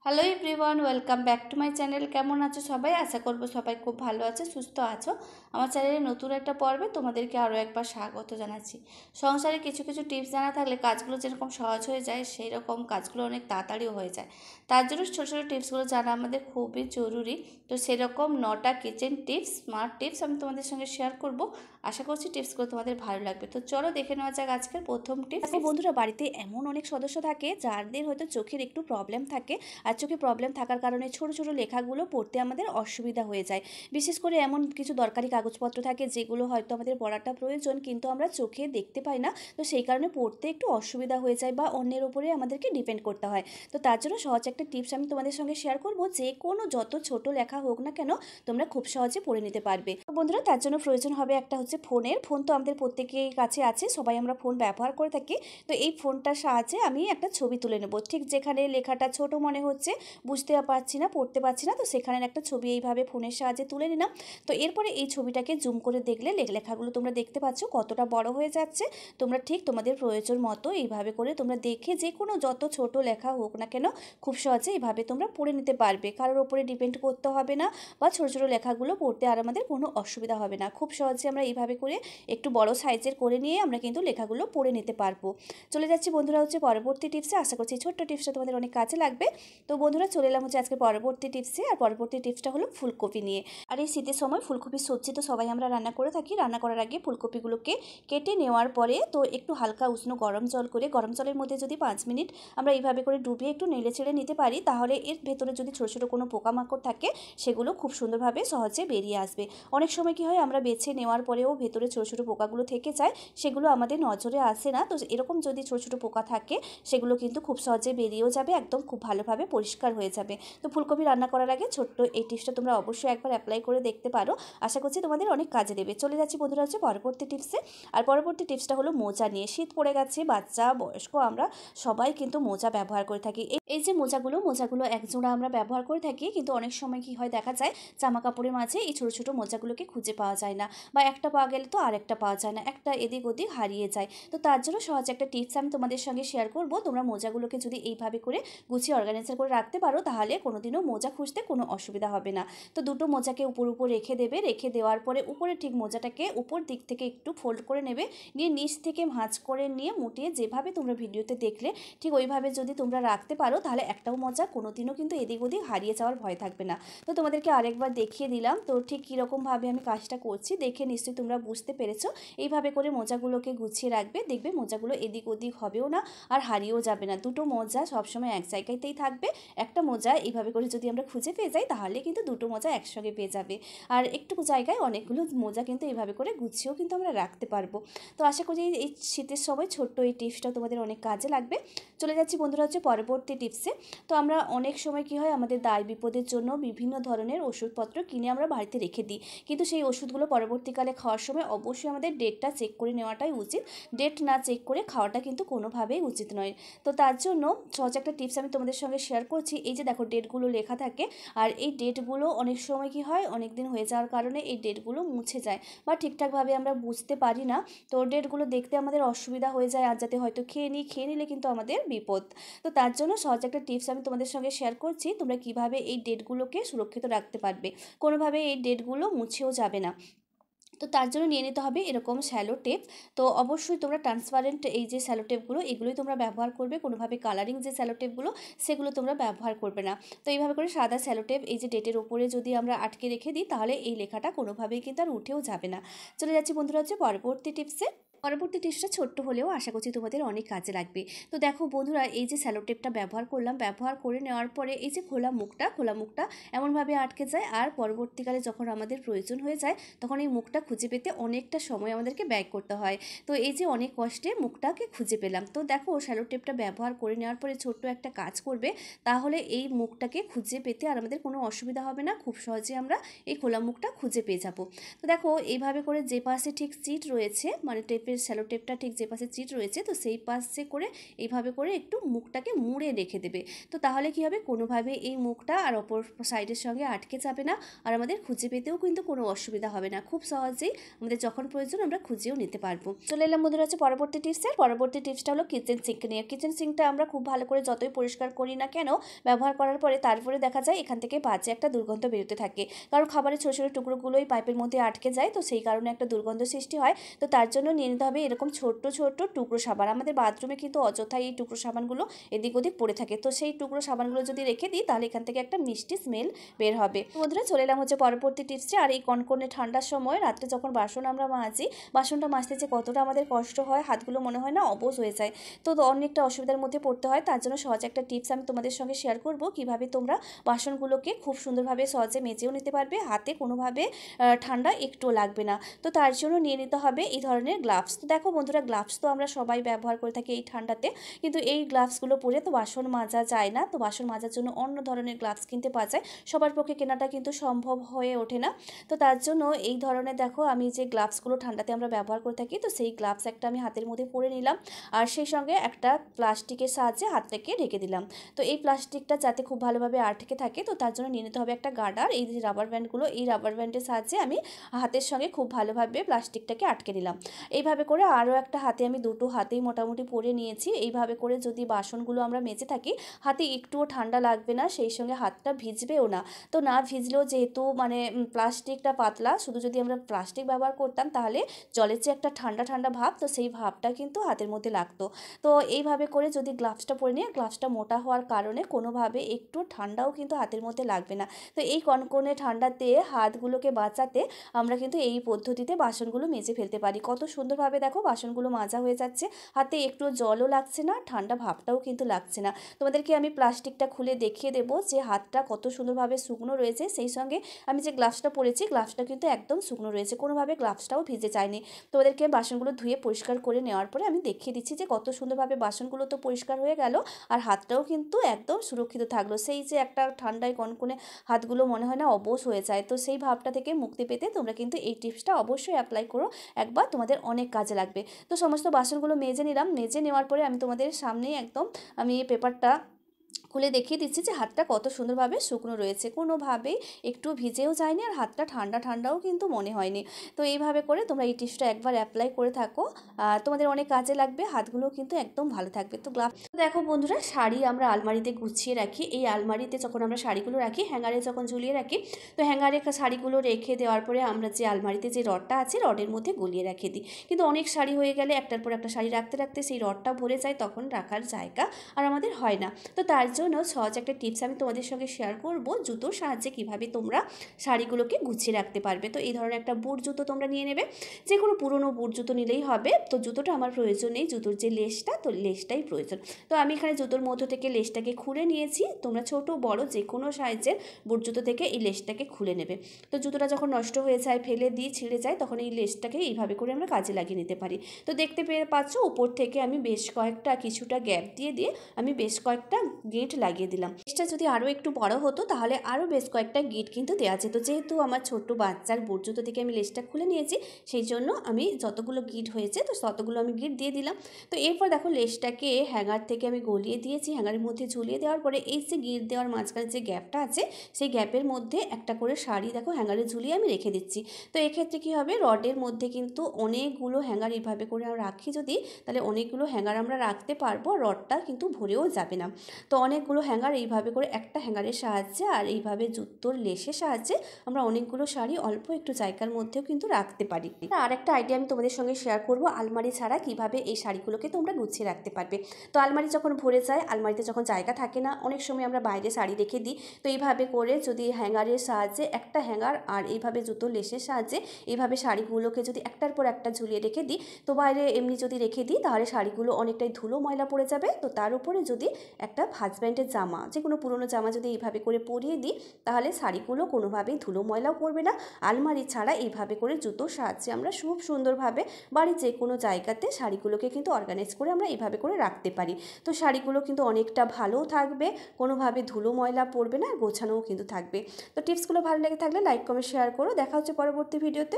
Hello everyone, welcome back to my channel. কেমন আছো সবাই? আশা করবো সবাই খুব ভালো আছে, সুস্থ আছো। আমার চ্যানেলে নতুন একটা পর্বে তোমাদেরকে আরও একবার স্বাগত জানাচ্ছি। সংসারে কিছু কিছু টিপস জানা থাকলে কাজগুলো যেরকম সহজ হয়ে যায়, সেই রকম কাজগুলো অনেক তাড়াতাড়িও হয়ে যায়। তার জন্য ছোটো ছোটো টিপসগুলো জানা আমাদের খুবই জরুরি। তো সেরকম 9টা কিচেন টিপস, স্মার্ট টিপস আমি তোমাদের সঙ্গে শেয়ার করব। আশা করছি টিপসগুলো তোমাদের ভালো লাগবে। তো চলো দেখে নেওয়া যাক আজকের প্রথম টিপস। বন্ধুরা, বাড়িতে এমন অনেক সদস্য থাকে যাদের হয়তো চোখের একটু প্রবলেম থাকে, আর চোখে প্রবলেম থাকার কারণে ছোট ছোট লেখাগুলো পড়তে আমাদের অসুবিধা হয়ে যায়। বিশেষ করে এমন কিছু দরকারি কাগজপত্র থাকে যেগুলো হয়তো আমাদের পড়াটা প্রয়োজন, কিন্তু আমরা চোখে দেখতে পাই না। তো সেই কারণে পড়তে একটু অসুবিধা হয়ে যায় বা অন্যের ওপরে আমাদেরকে ডিপেন্ড করতে হয়। তো তার জন্য সহজ একটা টিপস আমি তোমাদের সঙ্গে শেয়ার করব, যে কোনো যত ছোট লেখা হোক না কেন তোমরা খুব সহজে পড়ে নিতে পারবে। তো বন্ধুরা, তার জন্য প্রয়োজন হবে একটা হচ্ছে ফোন তো আমাদের প্রত্যেকের কাছে আছে, সবাই আমরা ফোন ব্যবহার করে থাকি। তো এই ফোনটার সাহায্যে আমি একটা ছবি তুলে নেব। ঠিক যেখানে লেখাটা ছোট মনে হচ্ছে, বুঝতে পারছি না, পড়তে পারছি না, তো সেখানের একটা ছবি এইভাবে ফোনের সাহায্যে তুলে নিলাম। তো এরপরে এই ছবিটাকে জুম করে দেখলে লেখাগুলো তোমরা দেখতে পাচ্ছ কতটা বড় হয়ে যাচ্ছে। তোমরা ঠিক তোমাদের প্রয়োজন মতো এইভাবে করে তোমরা দেখে যে কোনো যত ছোট লেখা হোক না কেন খুব সহজে এইভাবে তোমরা পড়ে নিতে পারবে। কারোর ওপরে ডিপেন্ড করতে হবে না, বা ছোটো ছোটো লেখাগুলো পড়তে আর আমাদের কোনো অসুবিধা হবে না। খুব সহজে আমরা এইভাবে করে একটু বড় সাইজের করে নিয়ে আমরা কিন্তু লেখাগুলো পড়ে নিতে পারবো। চলে যাচ্ছি বন্ধুরা হচ্ছে পরবর্তী টিপসে। আশা করছি ছোট্ট টিপসটা তোমাদের অনেক কাজে লাগবে। তো বন্ধুরা, চলে এলাম হচ্ছে আজকে পরবর্তী টিপসে। আর পরবর্তী টিপসটা হলো ফুলকপি নিয়ে। আর এই শীতের সময় ফুলকপির সবজি তো সবাই আমরা রান্না করে থাকি। রান্না করার আগে ফুলকপিগুলোকে কেটে নেওয়ার পরে তো একটু হালকা উষ্ণ গরম জল করে, গরম জলের মধ্যে যদি 5 মিনিট আমরা এইভাবে করে ডুবিয়ে একটু নেড়ে ছেড়ে নিতে পারি, তাহলে এর ভেতরে যদি ছোটো ছোটো কোনো পোকামাকড় থাকে সেগুলো খুব সুন্দরভাবে সহজে বেরিয়ে আসবে। অনেক সময় কি হয়, আমরা বেছে নেওয়ার পরেও ভেতরে ছোটো ছোটো পোকাগুলো থেকে যায়, সেগুলো আমাদের নজরে আসে না। তো এরকম যদি ছোটো ছোটো পোকা থাকে সেগুলো কিন্তু খুব সহজে বেরিয়েও যাবে, একদম খুব ভালোভাবে পরিষ্কার হয়ে যাবে। তো ফুলকপি রান্না করার আগে ছোট্ট এই টিপসটা তোমরা অবশ্যই একবার অ্যাপ্লাই করে দেখতে পারো। আশা করছি তোমাদের অনেক কাজে দেবে। চলে যাচ্ছি বন্ধুরা হচ্ছে পরবর্তী টিপসে। আর পরবর্তী টিপসটা হলো মোজা নিয়ে। শীত পড়ে গেছে, বাচ্চা বয়স্ক আমরা সবাই কিন্তু মোজা ব্যবহার করে থাকি। এই যে মোজাগুলো একজোড়া আমরা ব্যবহার করে থাকি, কিন্তু অনেক সময় কি হয় দেখা যায় জামা কাপড়ের মাঝে এই ছোটো ছোটো মোজাগুলোকে খুঁজে পাওয়া যায় না, বা একটা পাওয়া গেলে তো আরেকটা পাওয়া যায় না, একটা এদিক ওদিক হারিয়ে যায়। তো তার জন্য সহজ একটা টিপস আমি তোমাদের সঙ্গে শেয়ার করব। তোমরা মোজাগুলোকে যদি এইভাবে করে গুছিয়ে অর্গানাইজার করে রাখতে পারো, তাহলে কোনোদিনও মোজা খুঁজতে কোনো অসুবিধা হবে না। তো দুটো মোজাকে উপর উপর রেখে দেবে, রেখে দেওয়ার পরে উপরে ঠিক মোজাটাকে উপর দিক থেকে একটু ফোল্ড করে নেবে, নিয়ে নিচ থেকে ভাঁজ করে নিয়ে মুটিয়ে যেভাবে তোমরা ভিডিওতে দেখলে ঠিক ওইভাবে যদি তোমরা রাখতে পারো, তাহলে একটাও মোজা কোনোদিনও কিন্তু এদিক ওদিক হারিয়ে যাওয়ার ভয় থাকবে না। তো তোমাদেরকে আরেকবার দেখিয়ে দিলাম। তো ঠিক কীরকমভাবে আমি কাজটা করছি দেখে নিশ্চয়ই তোমরা বুঝতে পেরেছো। এইভাবে করে মোজাগুলোকে গুছিয়ে রাখবে, দেখবে মোজাগুলো এদিক ওদিক হবেও না আর হারিয়েও যাবে না। দুটো মোজা সবসময় এক জায়গাতেই থাকবে। একটা মোজা এইভাবে করে যদি আমরা খুঁজে পেয়ে যাই, তাহলে কিন্তু দুটো মোজা একসঙ্গে পেয়ে যাবে। আর একটু জায়গায় অনেকগুলো মোজা কিন্তু এইভাবে করে গুছিয়েও কিন্তু আমরা রাখতে পারবো। তো আশা করি এই শীতের সময় ছোট্ট এই টিপসটা তোমাদের অনেক কাজে লাগবে। চলে যাচ্ছি বন্ধুরা হচ্ছে পরবর্তী টিপসে। তো আমরা অনেক সময় কি হয়, আমাদের দায় বিপদের জন্য বিভিন্ন ধরনের ওষুধপত্র কিনে আমরা বাড়িতে রেখে দিই, কিন্তু সেই ওষুধগুলো পরবর্তীকালে খাওয়ার সময় অবশ্যই আমাদের ডেটটা চেক করে নেওয়াটাই উচিত। ডেট না চেক করে খাওয়াটা কিন্তু কোনোভাবেই উচিত নয়। তো তার জন্য সহজ একটা টিপস আমি তোমাদের সঙ্গে শেয়ার করছি। এই যে দেখো, ডেটগুলো লেখা থাকে, আর এই ডেটগুলো অনেক সময় কি হয়, অনেক দিন হয়ে যাওয়ার কারণে এই ডেটগুলো মুছে যায়, বা ঠিকঠাকভাবে আমরা বুঝতে পারি না। তো ডেটগুলো দেখতে আমাদের অসুবিধা হয়ে যায়, আর যাতে হয়তো খেয়ে নিলে কিন্তু আমাদের বিপদ। তো তার জন্য সহজ একটা টিপস আমি তোমাদের সঙ্গে শেয়ার করছি, তোমরা কিভাবে এই ডেটগুলোকে সুরক্ষিত রাখতে পারবে, কোনোভাবে এই ডেটগুলো মুছেও যাবে না। তো তার জন্য নিয়ে নিতে হবে এরকম স্যালো টেপ। তো অবশ্যই তোমরা ট্রান্সপারেন্ট এই যে স্যালো টেপগুলো, এগুলোই তোমরা ব্যবহার করবে, কোনোভাবে কালারিং যে স্যালো টেপগুলো সেগুলো তোমরা ব্যবহার করবে না। তো এইভাবে করে সাদা স্যালো টেপ এই যে ডেটের উপরে যদি আমরা আটকে রেখে দিই, তাহলে এই লেখাটা কোনোভাবেই কিন্তু আর উঠেও যাবে না। চলে যাচ্ছি বন্ধুরা হচ্ছে পরবর্তী টিপসে। পরবর্তী টিপসটা ছোট্ট হলেও আশা করছি তোমাদের অনেক কাজে লাগবে। তো দেখো বন্ধুরা, এই যে স্যালো টেপটা ব্যবহার করলাম, ব্যবহার করে নেওয়ার পরে এই যে খোলা মুখটা এমনভাবে আটকে যায়, আর পরবর্তীকালে যখন আমাদের প্রয়োজন হয়ে যায়, তখন এই মুখটা খুঁজে পেতে অনেকটা সময় আমাদেরকে ব্যয় করতে হয়। তো এই যে অনেক কষ্টে মুখটাকে খুঁজে পেলাম। তো দেখো, স্যালো টেপটা ব্যবহার করে নেওয়ার পরে ছোট্ট একটা কাজ করবে, তাহলে এই মুখটাকে খুঁজে পেতে আর আমাদের কোনো অসুবিধা হবে না। খুব সহজে আমরা এই খোলা মুখটা খুঁজে পেয়ে যাব। তো দেখো, এইভাবে করে যে পাশে ঠিক চিট রয়েছে, মানে টেপের শ্যালো টেপটা ঠিক যে পাশে চিট রয়েছে তো সেই পাশে করে এইভাবে করে একটু মুখটাকে মুড়ে রেখে দেবে। তো তাহলে কি হবে, কোনোভাবে এই মুখটা আর অপর সাইডের সঙ্গে আটকে যাবে না, আর আমাদের খুঁজে পেতেও কিন্তু কোনো অসুবিধা হবে না। খুব সহজেই আমাদের যখন প্রয়োজন আমরা খুঁজেও নিতে পারবো। চলে এলাম বন্ধুরা হচ্ছে পরবর্তী টিপসের। পরবর্তী টিপসটা হলো কিচেন সিঙ্ক নিয়ে। কিচেন সিঙ্কটা আমরা খুব ভালো করে যতই পরিষ্কার করি না কেন, ব্যবহার করার পরে তারপরে দেখা যায় এখান থেকে বাজে একটা দুর্গন্ধ বেরোতে থাকে, কারণ খাবারের ছোটো ছোটো টুকরোগুলোই পাইপের মধ্যে আটকে যায়, তো সেই কারণে একটা দুর্গন্ধ সৃষ্টি হয়। তো তার জন্য নিয়ে নিতে হবে এরকম ছোট্ট ছোট্ট টুকরো সাবান। আমাদের বাথরুমে কিন্তু অযথাই এই টুকরো সাবানগুলো এদিক ওদিক পড়ে থাকে, তো সেই টুকরো সাবানগুলো যদি রেখে দিই তাহলে এখান থেকে একটা মিষ্টি স্মেল বের হবে। বন্ধুরা চলে এলাম হচ্ছে পরবর্তী টিপসে। আর এই কনকনে ঠান্ডার সময় রাত্রে যখন বাসন আমরা মাজি, বাসনটা মাজতে যে কতটা আমাদের কষ্ট হয়, হাতগুলো মনে হয় না অবশ হয়ে যায়, তো অনেকটা অসুবিধার মধ্যে পড়তে হয়। তার জন্য সহজ একটা টিপস আমি তোমাদের সঙ্গে শেয়ার করব, কিভাবে তোমরা বাসনগুলোকে খুব সুন্দরভাবে সহজে মেজেও নিতে পারবে, হাতে কোনোভাবে ঠান্ডা একটুও লাগবে না। তো তার জন্য নিয়ে নিতে হবে এই ধরনের গ্লাভস। তো দেখো বন্ধুরা, গ্লাভস তো আমরা সবাই ব্যবহার করে থাকি এই ঠান্ডাতে, কিন্তু এই গ্লাভসগুলো পরে তো বাসন মাজা যায় না। তো বাসন মাজার জন্য অন্য ধরনের গ্লাভস কিনতে পাওয়া যায়, সবার পক্ষে কেনাটা কিন্তু সম্ভব হয়ে ওঠে না। তো তার জন্য এই ধরনের দেখো আমি যে গ্লাভসগুলো ঠান্ডাতে আমরা ব্যবহার করে থাকি, তো সেই গ্লাভস একটা আমি হাতের মধ্যে পরে নিলাম, আর সেই সঙ্গে একটা প্লাস্টিকের সাহায্যে হাতটাকে ঢেকে দিলাম। তো এই প্লাস্টিকটা যাতে খুব ভালোভাবে আটকে থাকে, তো তার জন্য নিয়ে নিতে হবে একটা গার্ডার। এই যে রাবার ব্যান্ডগুলো, এই রাবার ব্যান্ডের সাহায্যে আমি হাতের সঙ্গে খুব ভালোভাবে প্লাস্টিকটাকে আটকে দিলাম। এইভাবে করে আরও একটা হাতে আমি দুটো হাতেই মোটামুটি পরে নিয়েছি। এইভাবে করে যদি বাসনগুলো আমরা মেজে থাকি, হাতে একটুও ঠান্ডা লাগবে না, সেই সঙ্গে হাতটা ভিজবেও না। তো না ভিজলেও যেহেতু মানে প্লাস্টিকটা পাতলা, শুধু যদি আমরা প্লাস্টিক ব্যবহার করতাম তাহলে জলের যে একটা ঠান্ডা ঠান্ডা ভাব, তো সেই ভাবটা কিন্তু হাতের মধ্যে লাগতো। তো এইভাবে করে যদি গ্লাভসটা পরে নিয়ে, গ্লাভসটা মোটা হওয়ার কারণে কোনোভাবে একটু ঠান্ডাও কিন্তু হাতের মধ্যে লাগবে না। তো এই কনকনে ঠান্ডাতে হাতগুলোকে বাঁচাতে আমরা কিন্তু এই পদ্ধতিতে বাসনগুলো মেজে ফেলতে পারি। কত সুন্দরভাবে দেখো বাসনগুলো মাজা হয়ে যাচ্ছে, হাতে একটু জলও লাগছে না, ঠান্ডা ভাবটাও কিন্তু লাগছে না। তোমাদেরকে আমি প্লাস্টিকটা খুলে দেখিয়ে দেবো যে হাতটা কত সুন্দরভাবে শুকনো রয়েছে, সেই সঙ্গে আমি যে গ্লাভসটা পরেছি গ্লাভসটা কিন্তু একদম শুকনো রয়েছে, কোনোভাবে গ্লাভসটাও ভিজে যায়নি। তোমাদেরকে বাসনগুলো ধুয়ে পরিষ্কার করে নেওয়ার পরে আমি দেখিয়ে দিচ্ছি যে কত সুন্দরভাবে বাসনগুলো তো পরিষ্কার হয়ে গেল, আর হাতটাও কিন্তু একদম সুরক্ষিত থাকলো। সেই যে একটা ঠান্ডায় কনকনে হাতগুলো মনে হয় না অবশ হয়ে যায়, তো সেই ভাবটা থেকে মুক্তি পেতে তোমরা কিন্তু এই টিপসটা অবশ্যই অ্যাপ্লাই করো একবার, তোমাদের অনেক কাজে লাগবে। তো সমস্ত বাসনগুলো মেজে নিলাম, মেজে নেওয়ার পরে আমি তোমাদের সামনেই একদম আমি পেপারটা খুলে দেখিয়ে দিচ্ছি যে হাতটা কত সুন্দরভাবে শুকনো রয়েছে, কোনোভাবেই একটু ভিজেও যায়নি, আর হাতটা ঠান্ডা ঠান্ডাও কিন্তু মনে হয়নি। তো এইভাবে করে তোমরা এই টিপসটা একবার অ্যাপ্লাই করে থাকো, তোমাদের অনেক কাজে লাগবে, হাতগুলো কিন্তু একদম ভালো থাকবে। তো গ্লাভস দেখো বন্ধুরা, শাড়ি আমরা আলমারিতে গুছিয়ে রাখি, এই আলমারিতে যখন আমরা শাড়িগুলো রাখি, হ্যাঙ্গারে যখন ঝুলিয়ে রাখি, তো হ্যাঙ্গারে শাড়িগুলো রেখে দেওয়ার পরে আমরা যে আলমারিতে যে রডটা আছে রডের মধ্যে গলিয়ে রেখে দিই, কিন্তু অনেক শাড়ি হয়ে গেলে একটার পর একটা শাড়ি রাখতে রাখতে সেই রডটা ভরে যায়, তখন রাখার জায়গা আর আমাদের হয় না। তো তার জন্য সহজ একটা টিপস আমি তোমাদের সঙ্গে শেয়ার করব, জুতোর সাহায্যে কিভাবে তোমরা শাড়িগুলোকে গুছিয়ে রাখতে পারবে। তো এই ধরনের একটা বুট জুতো তোমরা নিয়ে নেবে, যে কোনো পুরনো বুট জুতো নিলেই হবে। তো জুতোটা আমার প্রয়োজন নেই, জুতোর যে লেসটা, তো লেসটাই প্রয়োজন। তো আমি এখানে জুতোর মধ্য থেকে লেসটাকে খুলে নিয়েছি, তোমরা ছোট বড় যে কোনো সাইজের বুট জুতো থেকে এই লেসটাকে খুলে নেবে। তো জুতোটা যখন নষ্ট হয়ে যায়, ফেলে দিয়ে ছিঁড়ে যায়, তখন এই লেসটাকে এইভাবে করে আমরা কাজে লাগিয়ে নিতে পারি। তো দেখতে পেয়ে পাচ্ছ উপর থেকে আমি বেশ কয়েকটা কিছুটা গ্যাপ দিয়ে দিয়ে আমি বেশ কয়েকটা গিট লাগিয়ে দিলাম। লেসটা যদি আরও একটু বড় হতো তাহলে আরও বেশ কয়েকটা গিট কিন্তু দেওয়া যেত, যেহেতু আমার ছোট্ট বাচ্চার বুট জুতো থেকে আমি লেসটা খুলে নিয়েছি, সেই জন্য আমি যতগুলো গিট হয়েছে তো ততগুলো আমি গিট দিয়ে দিলাম। তো এরপর দেখো লেসটাকে হ্যাঙ্গার থেকে আমি গলিয়ে দিয়েছি, হ্যাঙ্গারের মধ্যে ঝুলিয়ে দেওয়ার পরে এই যে গিট দেওয়ার মাঝখানে যে গ্যাপটা আছে, সেই গ্যাপের মধ্যে একটা করে শাড়ি দেখো হ্যাঙ্গারে ঝুলিয়ে আমি রেখে দিচ্ছি। তো এক্ষেত্রে কী হবে, রডের মধ্যে কিন্তু অনেকগুলো হ্যাঙ্গার এইভাবে করে আমরা রাখি যদি, তাহলে অনেকগুলো হ্যাঙ্গার আমরা রাখতে পারবো, রডটা কিন্তু ভরেও যাবে না। তো অনেকগুলো হ্যাঙ্গার এইভাবে করে একটা হ্যাঙ্গারের সাহায্যে আর এইভাবে জুতোর লেসের সাহায্যে আমরা অনেকগুলো শাড়ি অল্প একটু জায়গার মধ্যেও কিন্তু রাখতে পারি। আর একটা আইডিয়া আমি তোমাদের সঙ্গে শেয়ার করব, আলমারি ছাড়া কিভাবে এই শাড়িগুলোকে তোমরা গুছিয়ে রাখতে পারবে। তো আলমারি যখন ভরে যায়, আলমারিতে যখন জায়গা থাকে না, অনেক সময় আমরা বাইরে শাড়ি রেখে দিই। তো এইভাবে করে যদি হ্যাঙ্গারের সাহায্যে একটা হ্যাঙ্গার আর এইভাবে জুতোর লেসের সাহায্যে এইভাবে শাড়িগুলোকে যদি একটার পর একটা ঝুলিয়ে রেখে দিই, তো বাইরে এমনি যদি রেখে দিই তাহলে শাড়িগুলো অনেকটাই ধুলো ময়লা পড়ে যাবে। তো তার উপরে যদি একটা হাজব্যান্ডের জামা, যে কোনো পুরনো জামা যদি এইভাবে করে পরিয়ে দিই, তাহলে শাড়িগুলো কোনোভাবেই ধুলো ময়লাও পড়বে না। আলমারি ছাড়া এইভাবে করে জুতোর সাহায্যে আমরা খুব সুন্দরভাবে বাড়ির যে কোনো জায়গাতে শাড়িগুলোকে কিন্তু অর্গানাইজ করে আমরা এইভাবে করে রাখতে পারি। তো শাড়িগুলো কিন্তু অনেকটা ভালোও থাকবে, কোনোভাবে ধুলো ময়লা পড়বে না, গোছানোও কিন্তু থাকবে। তো টিপসগুলো ভালো লেগে থাকলে লাইক কমেন্ট শেয়ার করো, দেখা হচ্ছে পরবর্তী ভিডিওতে।